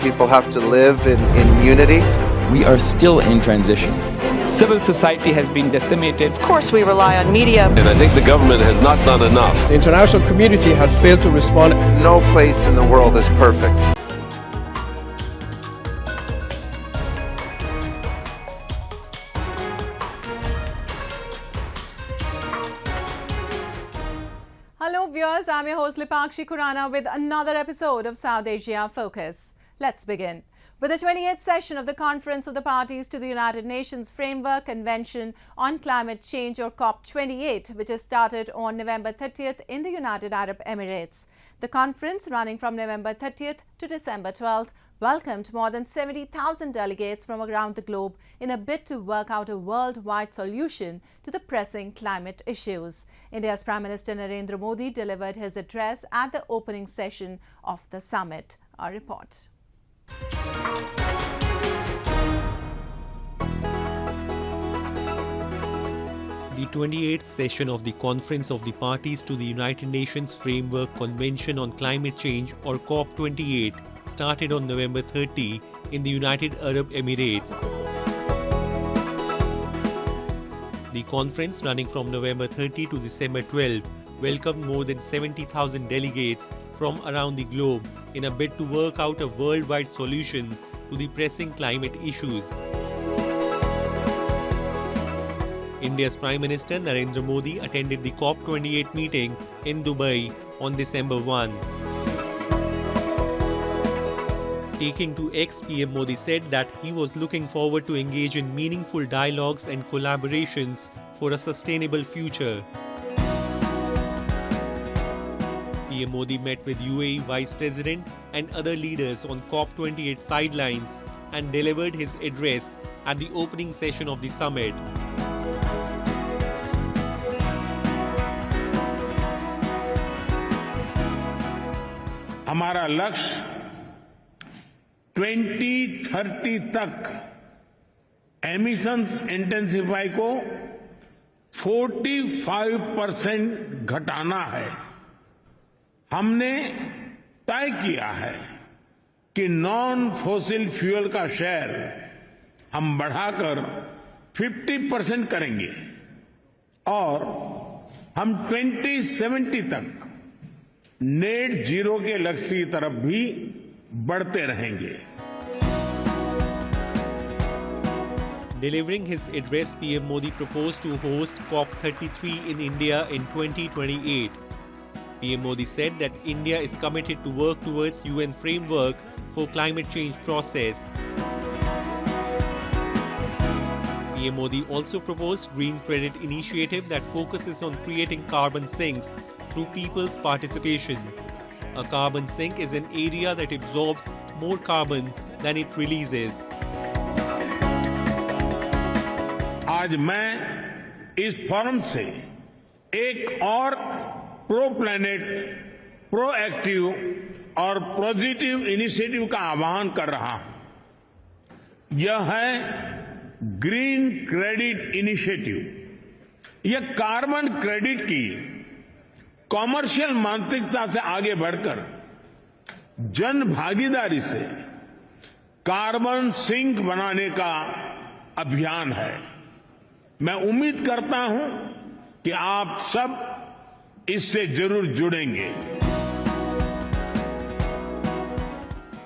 People have to live in unity. We are still in transition. Civil society has been decimated. Of course, we rely on media. And I think the government has not done enough. The international community has failed to respond. No place in the world is perfect. Hello viewers, I'm your host Lipakshi Khurana with another episode of South Asia Focus. Let's begin. With the 28th session of the Conference of the Parties to the United Nations Framework Convention on Climate Change, or COP28, which has started on November 30th in the United Arab Emirates. The conference, running from November 30th to December 12th, welcomed more than 70,000 delegates from around the globe in a bid to work out a worldwide solution to the pressing climate issues. India's Prime Minister Narendra Modi delivered his address at the opening session of the summit. Our report. The 28th session of the Conference of the Parties to the United Nations Framework Convention on Climate Change, or COP28, started on November 30 in the United Arab Emirates. The conference, running from November 30 to December 12, welcomed more than 70,000 delegates from around the globe in a bid to work out a worldwide solution to the pressing climate issues. India's Prime Minister Narendra Modi attended the COP28 meeting in Dubai on December 1. Taking to X, PM Modi said that he was looking forward to engage in meaningful dialogues and collaborations for a sustainable future. PM Modi met with UAE Vice President and other leaders on COP28 sidelines and delivered his address at the opening session of the summit. हमारा लक्ष्य 2030 तक emissions intensify को 45% घटाना है। हमने तय किया है कि नॉन फॉसिल फ्यूल का शेयर हम बढ़ाकर 50% करेंगे और हम 2070 तक नेट जीरो के लक्ष्य की तरफ भी बढ़ते रहेंगे। Delivering his address, PM Modi proposed to host COP33 in India in 2028. PM Modi said that India is committed to work towards UN framework for climate change process. PM Modi also proposed Green Credit Initiative that focuses on creating carbon sinks through people's participation. A carbon sink is an area that absorbs more carbon than it releases. आज मैं इस forum से एक और pro planet, proactive और positive initiative का आह्वान कर रहा हूं। यह है ग्रीन क्रेडिट इनिशिएटिव। यह कार्बन क्रेडिट की कॉमर्शियल मानसिकता से आगे बढ़कर जन भागीदारी से कार्बन सिंक बनाने का अभियान है। मैं उम्मीद करता हूं कि आप सब इससे जरूर जुड़ेंगे।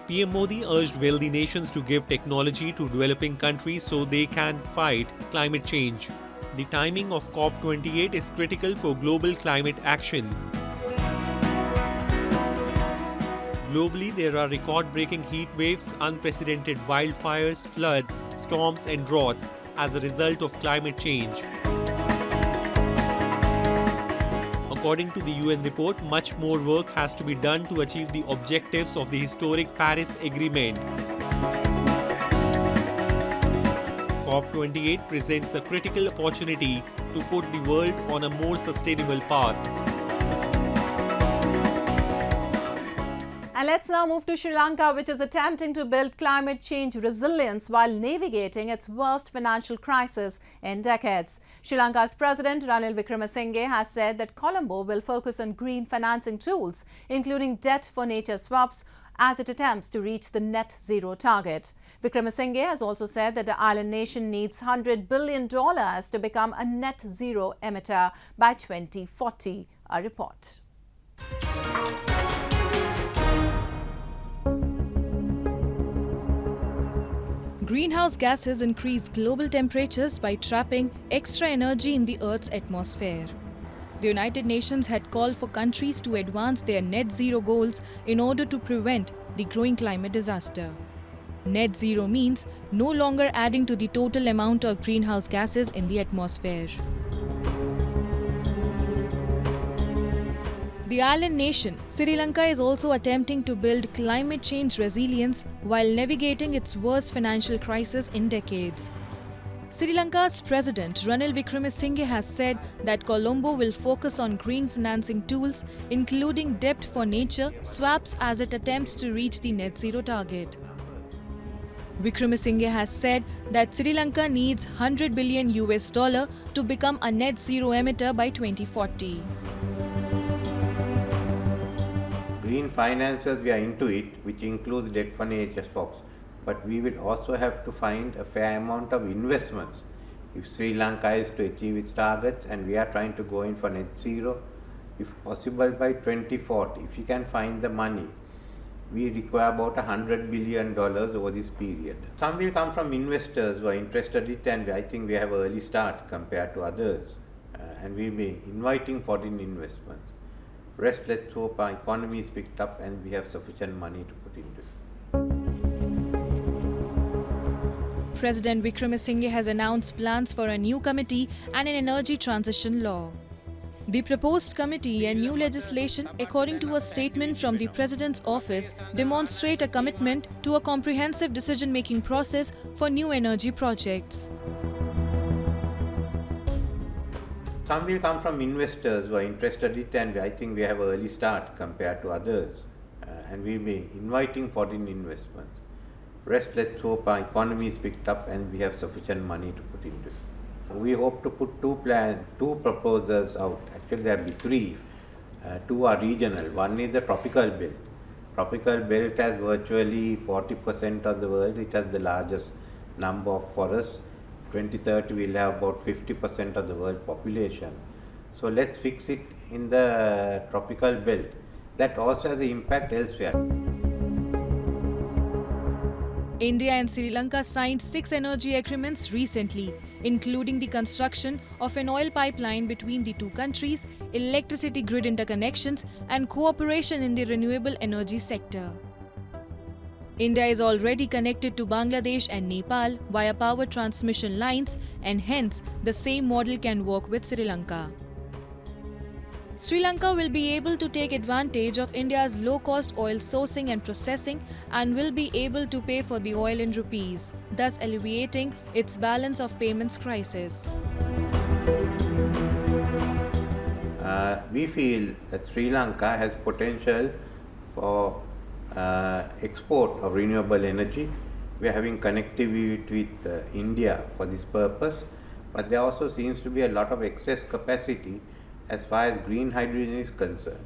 PM Modi urged wealthy nations to give technology to developing countries so they can fight climate change. The timing of COP28 is critical for global climate action. Globally, there are record-breaking heat waves, unprecedented wildfires, floods, storms and droughts as a result of climate change. According to the UN report, much more work has to be done to achieve the objectives of the historic Paris Agreement. COP28 presents a critical opportunity to put the world on a more sustainable path. And let's now move to Sri Lanka, which is attempting to build climate change resilience while navigating its worst financial crisis in decades. Sri Lanka's President Ranil Wickremesinghe has said that Colombo will focus on green financing tools, including debt for nature swaps as it attempts to reach the net zero target. Wickremesinghe has also said that the island nation needs $100 billion to become a net zero emitter by 2040, a report. Greenhouse gases increase global temperatures by trapping extra energy in the Earth's atmosphere. The United Nations had called for countries to advance their net zero goals in order to prevent the growing climate disaster. Net zero means no longer adding to the total amount of greenhouse gases in the atmosphere. The island nation, Sri Lanka, is also attempting to build climate change resilience while navigating its worst financial crisis in decades. Sri Lanka's President Ranil Wickremesinghe has said that Colombo will focus on green financing tools, including debt for nature swaps, as it attempts to reach the net zero target. Wickremesinghe has said that Sri Lanka needs $100 billion to become a net zero emitter by 2040. Green finances, we are into it, which includes debt for nature swaps. But we will also have to find a fair amount of investments if Sri Lanka is to achieve its targets, and we are trying to go in for net zero, if possible by 2040. If you can find the money, we require about $100 billion over this period. Some will come from investors who are interested in it, and I think we have an early start compared to others, and we'll be inviting foreign investments. Rest, let's hope our economy is picked up and we have sufficient money to put into it. President Wickremesinghe has announced plans for a new committee and an energy transition law. The proposed committee and new legislation, according to a statement from the President's office, demonstrate a commitment to a comprehensive decision-making process for new energy projects. Some will come from investors who are interested in it, and I think we have an early start compared to others, and we'll be inviting foreign investments. Rest, let's hope our economy is picked up and we have sufficient money to put into it. We hope to put two proposals out. Actually, there will be three. Two are regional. One is the tropical belt. Tropical belt has virtually 40% of the world. It has the largest number of forests. 2030 we'll have about 50% of the world population. So let's fix it in the tropical belt. That also has an impact elsewhere. India and Sri Lanka signed 6 energy agreements recently, including the construction of an oil pipeline between the two countries, electricity grid interconnections, and cooperation in the renewable energy sector. India is already connected to Bangladesh and Nepal via power transmission lines, and hence the same model can work with Sri Lanka. Sri Lanka will be able to take advantage of India's low-cost oil sourcing and processing and will be able to pay for the oil in rupees, thus alleviating its balance of payments crisis. We feel that Sri Lanka has potential for export of renewable energy. We are having connectivity with India for this purpose, but there also seems to be a lot of excess capacity as far as green hydrogen is concerned.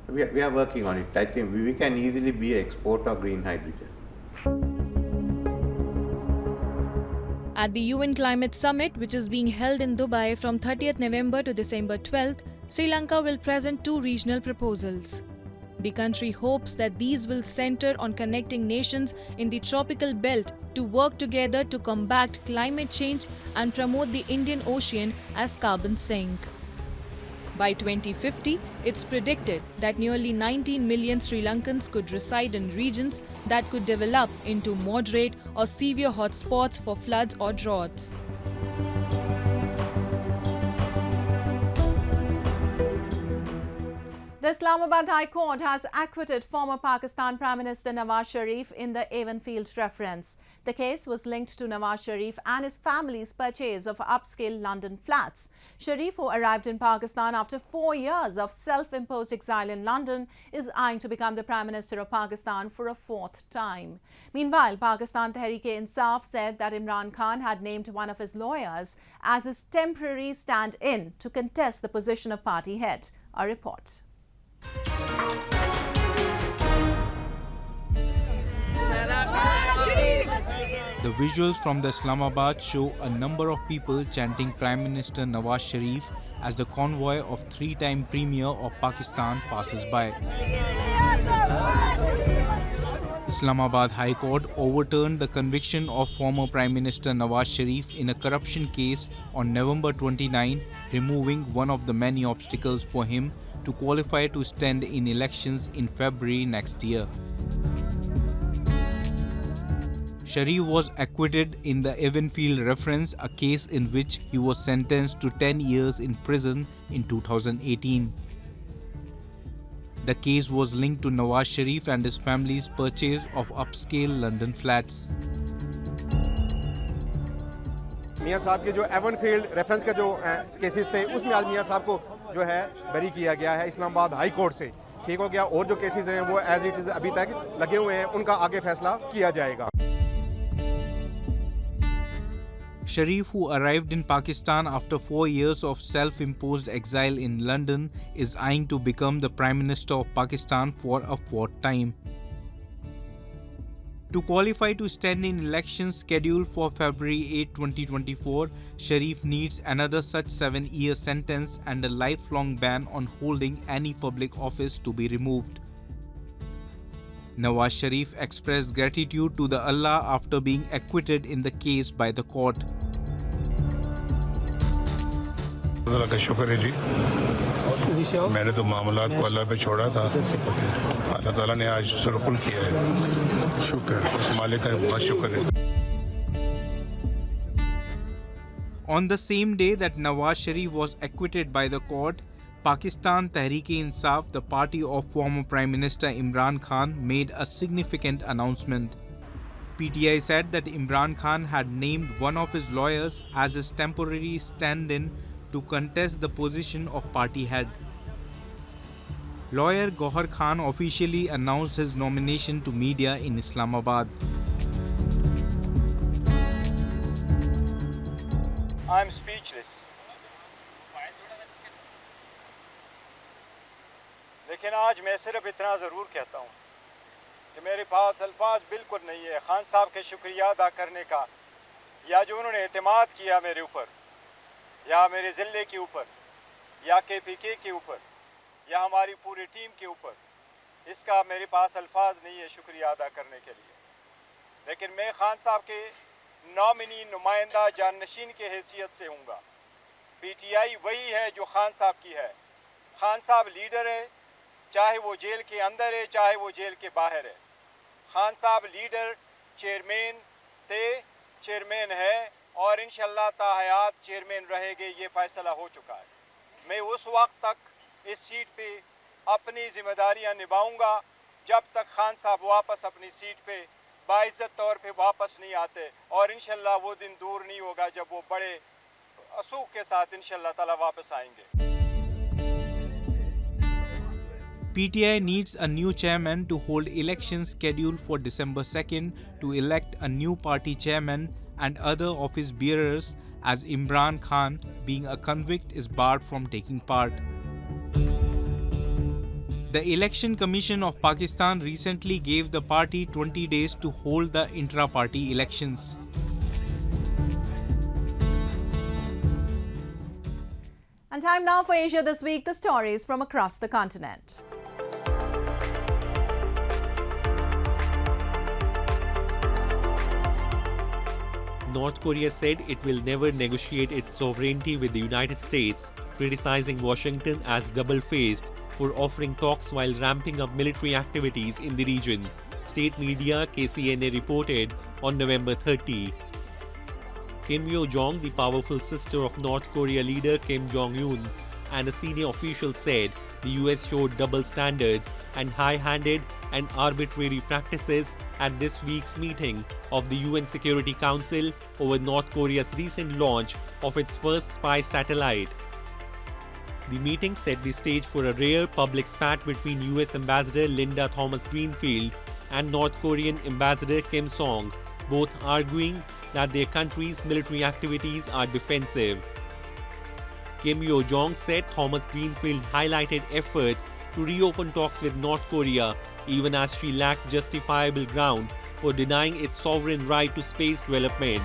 We are working on it. I think we can easily be an exporter of green hydrogen. At the UN Climate Summit, which is being held in Dubai from 30th November to December 12th, Sri Lanka will present 2 regional proposals. The country hopes that these will center on connecting nations in the tropical belt to work together to combat climate change and promote the Indian Ocean as carbon sink. By 2050, it's predicted that nearly 19 million Sri Lankans could reside in regions that could develop into moderate or severe hotspots for floods or droughts. The Islamabad High Court has acquitted former Pakistan Prime Minister Nawaz Sharif in the Avonfield reference. The case was linked to Nawaz Sharif and his family's purchase of upscale London flats. Sharif, who arrived in Pakistan after 4 years of self-imposed exile in London, is eyeing to become the Prime Minister of Pakistan for a 4th time. Meanwhile, Pakistan Tehreek-e-Insaf said that Imran Khan had named one of his lawyers as his temporary stand-in to contest the position of party head. A report. The visuals from the Islamabad show a number of people chanting Prime Minister Nawaz Sharif as the convoy of three-time Premier of Pakistan passes by. Islamabad High Court overturned the conviction of former Prime Minister Nawaz Sharif in a corruption case on November 29, removing one of the many obstacles for him to qualify to stand in elections in February next year. Sharif was acquitted in the Evenfield reference, a case in which he was sentenced to 10 years in prison in 2018. The case was linked to Nawaz Sharif and his family's purchase of upscale London flats. मियां साहब के जो Avenfield reference के जो cases थे उसमें आज मियां साहब को जो है बरी किया गया है इस्लामाबाद हाई कोर्ट से, ठीक हो गया, और जो केसेस हैं वो एज इट इज़ अभी तक लगे हुए हैं, उनका आगे फैसला किया जाएगा. Sharif, who arrived in Pakistan after 4 years of self-imposed exile in London, is eyeing to become the Prime Minister of Pakistan for a fourth time. To qualify to stand in elections scheduled for February 8, 2024, Sharif needs another such 7-year sentence and a lifelong ban on holding any public office to be removed. Nawaz Sharif expressed gratitude to the Allah after being acquitted in the case by the court. अल्लाह का शुक्र है जी, मैंने तो मामलात को अल्लाह पे छोड़ा था, अल्लाह ताला ने आज सुरखुल किया है, शुक्र उस मालिक का बहुत शुक्र है. On the same day that Nawaz Sharif was acquitted by the court, Pakistan Tehreek-e-Insaf, the party of former Prime Minister Imran Khan, made a significant announcement. PTI said that Imran Khan had named one of his lawyers as his temporary stand-in to contest the position of party head. Lawyer Gohar Khan officially announced his nomination to media in Islamabad. I'm speechless. लेकिन आज मैं सिर्फ इतना ज़रूर कहता हूँ कि मेरे पास अल्फाज बिल्कुल नहीं है खान साहब के शुक्रिया अदा करने का, या जो उन्होंने एतमाद किया मेरे ऊपर, या मेरे ज़िले के ऊपर, या KPK के ऊपर, या हमारी पूरी टीम के ऊपर. इसका मेरे पास अल्फाज नहीं है शुक्रिया अदा करने के लिए. लेकिन मैं खान साहब के नॉमिनी नुमाइंदा जाननशीन के हैसियत से हूँगा. PTI वही है जो खान साहब की है. खान साहब लीडर है, चाहे वो जेल के अंदर है चाहे वो जेल के बाहर है. खान साहब लीडर, चेयरमैन थे, चेयरमैन है और इंशाअल्लाह ताहयात चेयरमैन रहेंगे, ये फैसला हो चुका है. मैं उस वक्त तक इस सीट पे अपनी जिम्मेदारियां निभाऊंगा जब तक खान साहब वापस अपनी सीट पे बाइज्जत तौर पे वापस नहीं आते, और इंशाअल्लाह वो दिन दूर नहीं होगा जब वो बड़े असूख के साथ इंशाअल्लाह ताला वापस आएंगे. PTI needs a new chairman to hold elections scheduled for December 2nd to elect a new party chairman and other office bearers, as Imran Khan, being a convict, is barred from taking part. The Election Commission of Pakistan recently gave the party 20 days to hold the intra-party elections. And time now for Asia This Week, the stories from across the continent. North Korea said it will never negotiate its sovereignty with the United States, criticizing Washington as double-faced for offering talks while ramping up military activities in the region, state media KCNA reported on November 30. Kim Yo-jong, the powerful sister of North Korea leader Kim Jong-un, and a senior official said the US showed double standards and high-handed and arbitrary practices at this week's meeting of the UN Security Council over North Korea's recent launch of its first spy satellite. The meeting set the stage for a rare public spat between US Ambassador Linda Thomas-Greenfield and North Korean Ambassador Kim Song, both arguing that their country's military activities are defensive. Kim Yo-jong said Thomas-Greenfield highlighted efforts to reopen talks with North Korea even as she lacked justifiable ground for denying its sovereign right to space development.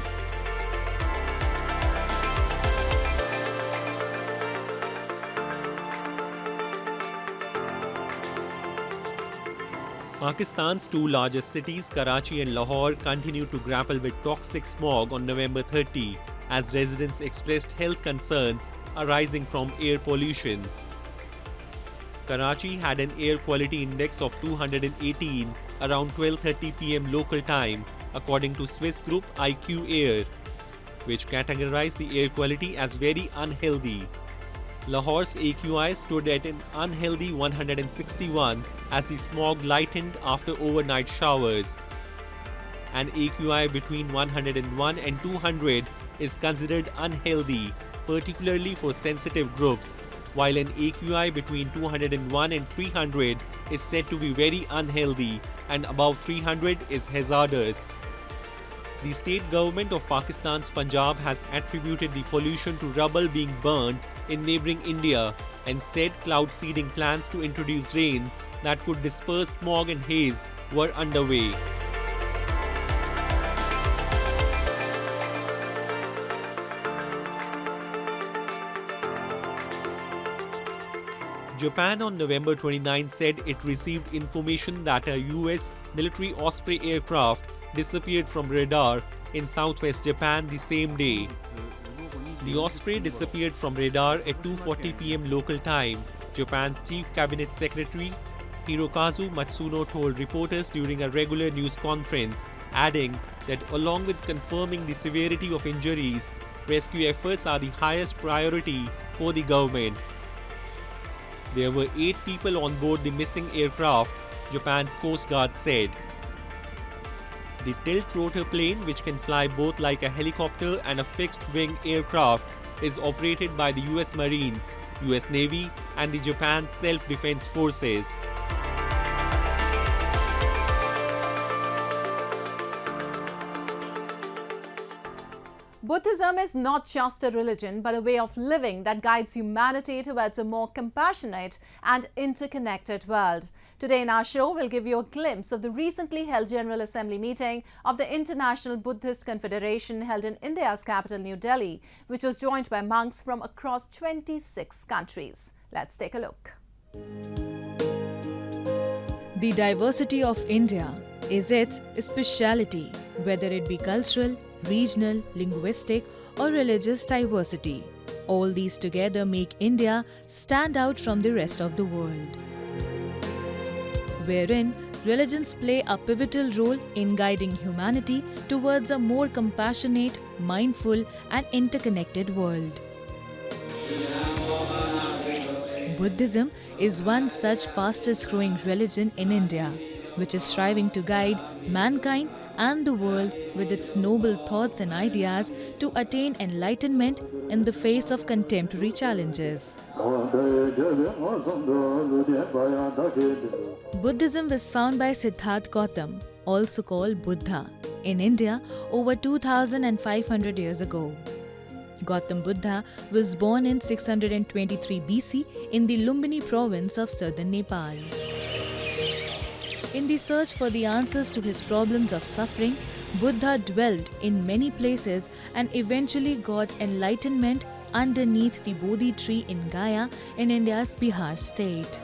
Pakistan's two largest cities, Karachi and Lahore, continued to grapple with toxic smog on November 30 as residents expressed health concerns arising from air pollution. Karachi had an air quality index of 218 around 12:30 p.m. local time, according to Swiss group IQ Air, which categorized the air quality as very unhealthy. Lahore's AQI stood at an unhealthy 161 as the smog lightened after overnight showers. An AQI between 101 and 200 is considered unhealthy, particularly for sensitive groups, while an AQI between 201 and 300 is said to be very unhealthy and above 300 is hazardous. The state government of Pakistan's Punjab has attributed the pollution to rubble being burnt in neighbouring India and said cloud seeding plans to introduce rain that could disperse smog and haze were underway. Japan on November 29 said it received information that a US military Osprey aircraft disappeared from radar in southwest Japan the same day. The Osprey disappeared from radar at 2:40 p.m. local time, Japan's Chief Cabinet Secretary Hirokazu Matsuno told reporters during a regular news conference, adding that along with confirming the severity of injuries, rescue efforts are the highest priority for the government. There were 8 people on board the missing aircraft, Japan's Coast Guard said. The tilt-rotor plane, which can fly both like a helicopter and a fixed-wing aircraft, is operated by the US Marines, US Navy and the Japan Self-Defense Forces. Buddhism is not just a religion, but a way of living that guides humanity towards a more compassionate and interconnected world. Today in our show, we'll give you a glimpse of the recently held General Assembly meeting of the International Buddhist Confederation held in India's capital, New Delhi, which was joined by monks from across 26 countries. Let's take a look. The diversity of India is its speciality, whether it be cultural, regional, linguistic or religious diversity. All these together make India stand out from the rest of the world, wherein religions play a pivotal role in guiding humanity towards a more compassionate, mindful and interconnected world. Buddhism is one such fastest growing religion in India, which is striving to guide mankind and the world with its noble thoughts and ideas to attain enlightenment in the face of contemporary challenges. Buddhism was founded by Siddhartha Gautam, also called Buddha, in India over 2,500 years ago. Gautam Buddha was born in 623 BC in the Lumbini province of southern Nepal. In the search for the answers to his problems of suffering, Buddha dwelled in many places and eventually got enlightenment underneath the Bodhi tree in Gaya in India's Bihar state.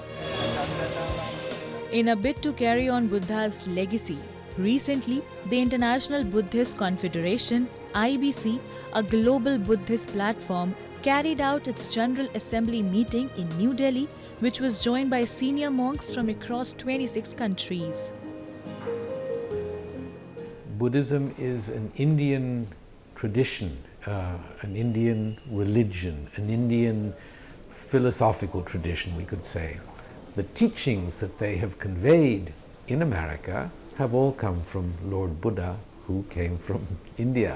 In a bid to carry on Buddha's legacy, recently the International Buddhist Confederation, IBC, a global Buddhist platform, carried out its General Assembly meeting in New Delhi, which was joined by senior monks from across 26 countries. Buddhism is an Indian tradition, an Indian religion, an Indian philosophical tradition, we could say. The teachings that they have conveyed in America have all come from Lord Buddha, who came from India.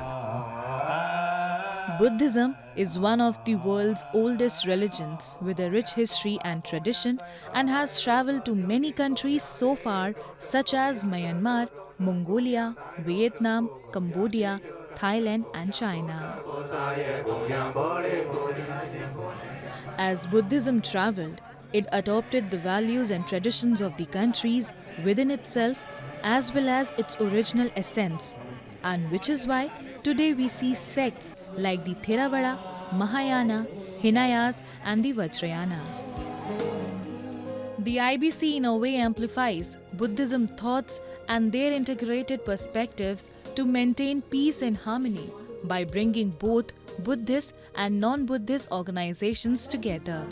Buddhism is one of the world's oldest religions with a rich history and tradition and has traveled to many countries so far, such as Myanmar, Mongolia, Vietnam, Cambodia, Thailand and China. As Buddhism traveled, it adopted the values and traditions of the countries within itself as well as its original essence, and which is why today we see sects like the Theravada, Mahayana, Hinayas and the Vajrayana. The IBC in a way amplifies Buddhism thoughts and their integrated perspectives to maintain peace and harmony by bringing both Buddhist and non-Buddhist organizations together.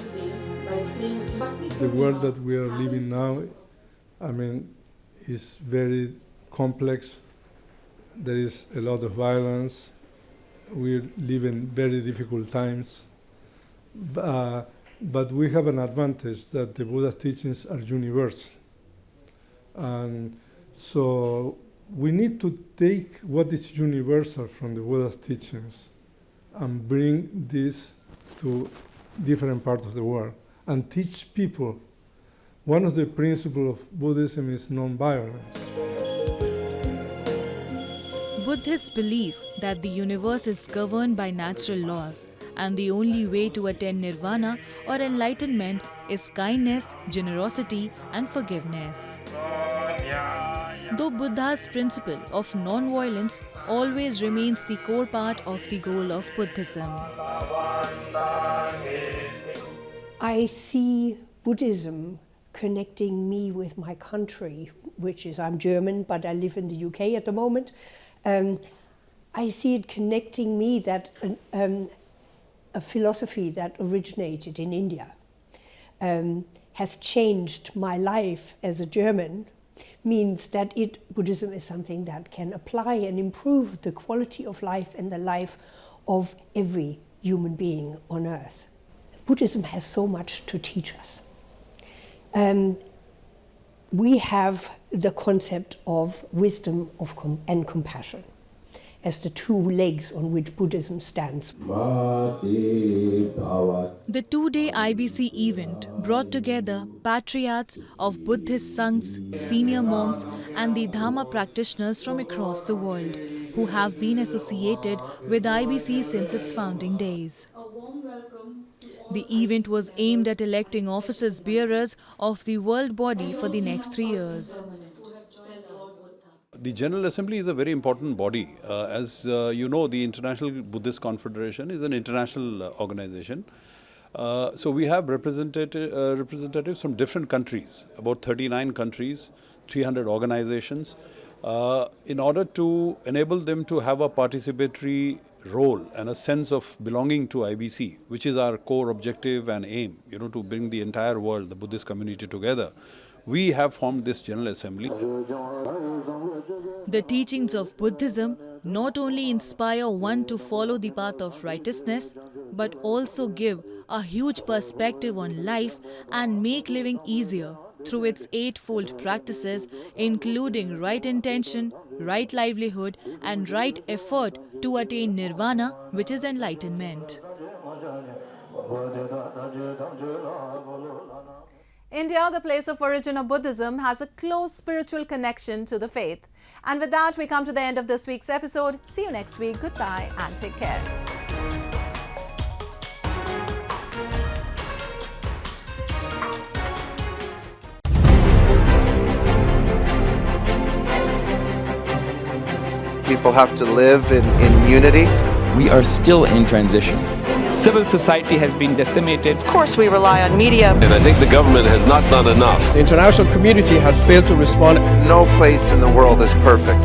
The world that we are living now, is very complex. There is a lot of violence. We live in very difficult times. But we have an advantage that the Buddha's teachings are universal. And so we need to take what is universal from the Buddha's teachings and bring this to different parts of the world and teach people. One of the principles of Buddhism is non-violence. Buddhists believe that the universe is governed by natural laws, and the only way to attain nirvana or enlightenment is kindness, generosity, and forgiveness. Though Buddha's principle of non-violence always remains the core part of the goal of Buddhism. I see Buddhism connecting me with my country, which is, I'm German, but I live in the UK at the moment. I see it connecting me that a philosophy that originated in India has changed my life as a German, means that Buddhism is something that can apply and improve the quality of life and the life of every human being on earth. Buddhism has so much to teach us. We have the concept of wisdom and compassion as the two legs on which Buddhism stands. The two-day IBC event brought together patriarchs of Buddhist sanghs, senior monks and the Dhamma practitioners from across the world who have been associated with IBC since its founding days. The event was aimed at electing offices bearers of the world body for the next 3 years. The General Assembly is a very important body. As you know, the International Buddhist Confederation is an international organization. So we have representatives from different countries, about 39 countries, 300 organizations, in order to enable them to have a participatory role and a sense of belonging to IBC, which is our core objective and aim, to bring the entire world, the Buddhist community together. We have formed this General Assembly. The teachings of Buddhism not only inspire one to follow the path of righteousness, but also give a huge perspective on life and make living easier through its eightfold practices, including right intention, right livelihood, and right effort to attain nirvana, which is enlightenment. India, the place of origin of Buddhism, has a close spiritual connection to the faith. And with that, we come to the end of this week's episode. See you next week. Goodbye and take care. People have to live in unity. We are still in transition. Civil society has been decimated. Of course, we rely on media. And I think the government has not done enough. The international community has failed to respond. No place in the world is perfect.